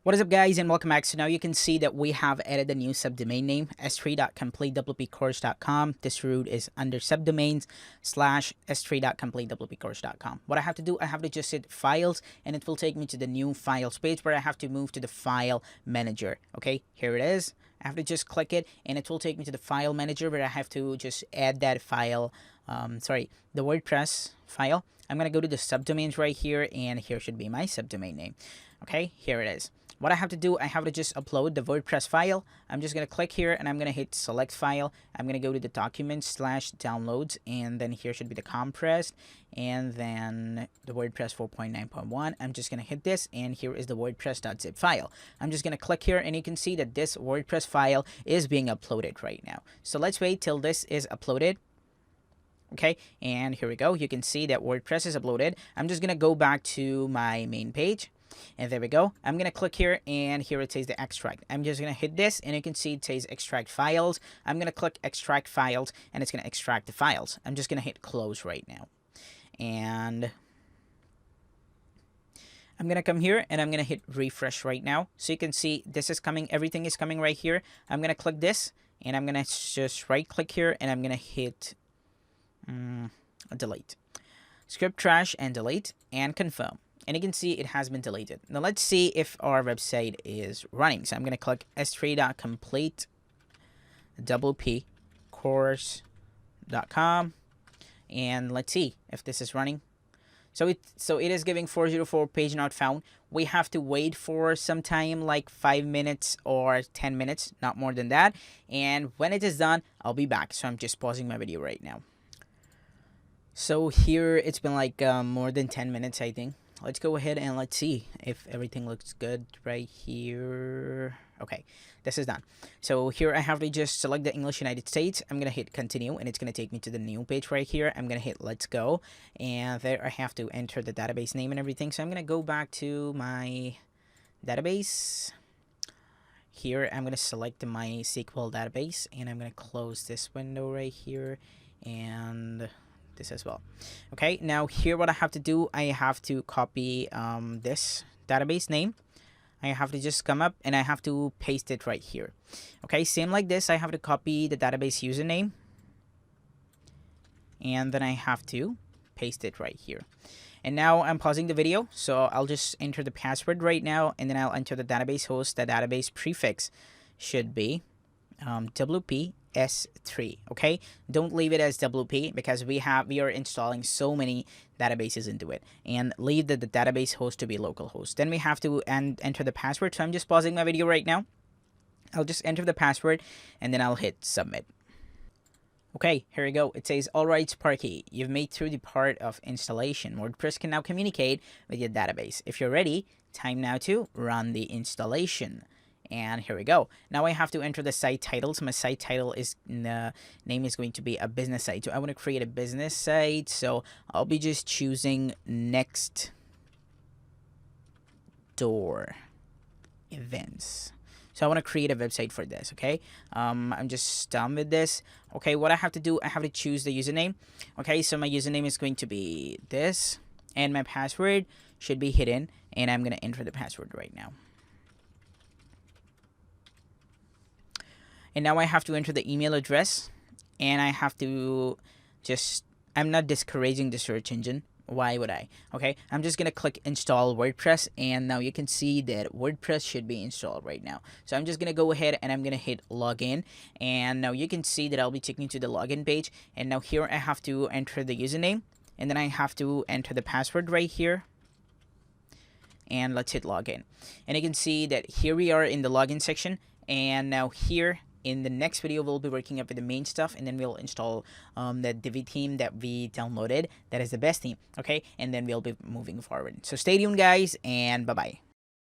What is up, guys, and welcome back. So now you can see that we have added a new subdomain name, s3.completewpcourse.com. This root is under subdomains /s3.completewpcourse.com. What I have to do, I have to just hit files, and it will take me to the new files page where I have to move to the file manager. Okay, here it is. I have to just click it, and it will take me to the file manager where I have to just add that file, the WordPress file. I'm going to go to the subdomains right here, and here should be my subdomain name. Okay, here it is. What I have to do, I have to just upload the WordPress file. I'm just going to click here and I'm going to hit select file. I'm going to go to the documents /downloads, and then here should be the compressed, and then the WordPress 4.9.1. I'm just going to hit this, and here is the WordPress.zip file. I'm just going to click here, and you can see that this WordPress file is being uploaded right now. So let's wait till this is uploaded. Okay, and here we go. You can see that WordPress is uploaded. I'm just going to go back to my main page. And there we go. I'm going to click here, and here it says the extract. I'm just going to hit this, and you can see it says extract files. I'm going to click extract files, and it's going to extract the files. I'm just going to hit close right now. And I'm going to come here, and I'm going to hit refresh right now. So you can see this is coming. Everything is coming right here. I'm going to click this, and I'm going to just right click here, and I'm going to hit delete. Script trash and delete and confirm. And you can see it has been deleted. Now let's see if our website is running. So I'm going to click s3.completewpcourse.com, and let's see if this is running. So it is giving 404 page not found. We have to wait for some time, like 5 minutes or 10 minutes, not more than that. And when it is done, I'll be back. So I'm just pausing my video right now. So here it's been like more than 10 minutes, I think. Let's go ahead and let's see if everything looks good right here. Okay, this is done. So here I have to just select the English United States. I'm going to hit continue, and it's going to take me to the new page right here. I'm going to hit let's go, and there I have to enter the database name and everything. So I'm going to go back to my database. Here I'm going to select my SQL database, and I'm going to close this window right here, and this as well. Okay, now here what I have to do, I have to copy this database name. I have to just come up and I have to paste it right here. Okay, same like this, I have to copy the database username, and then I have to paste it right here. And now I'm pausing the video, so I'll just enter the password right now, and then I'll enter the database host. The database prefix should be WP-S3. Okay, don't leave it as WP because we are installing so many databases into it, and leave the database host to be localhost. Then we have to enter the password. So I'm just pausing my video right now. I'll just enter the password, and then I'll hit submit. Okay, here we go. It says, all right, Sparky, you've made through the part of installation. WordPress can now communicate with your database. If you're ready, time now to run the installation. And here we go. Now I have to enter the site title. So my site title is, the name is going to be a business site. So I want to create a business site. So I'll be just choosing next door events. So I want to create a website for this, okay? I'm just done with this. Okay, what I have to do, I have to choose the username. Okay, so my username is going to be this, and my password should be hidden, and I'm going to enter the password right now. And now I have to enter the email address, and I have to just, I'm not discouraging the search engine. Why would I? Okay, I'm just going to click install WordPress, and now you can see that WordPress should be installed right now. So I'm just going to go ahead and I'm going to hit login, and now you can see that I'll be taking to the login page. And now here I have to enter the username, and then I have to enter the password right here. And let's hit login. And you can see that here we are in the login section, and now here in the next video, we'll be working up with the main stuff, and then we'll install the Divi theme that we downloaded. That is the best theme, okay? And then we'll be moving forward. So stay tuned, guys, and bye-bye.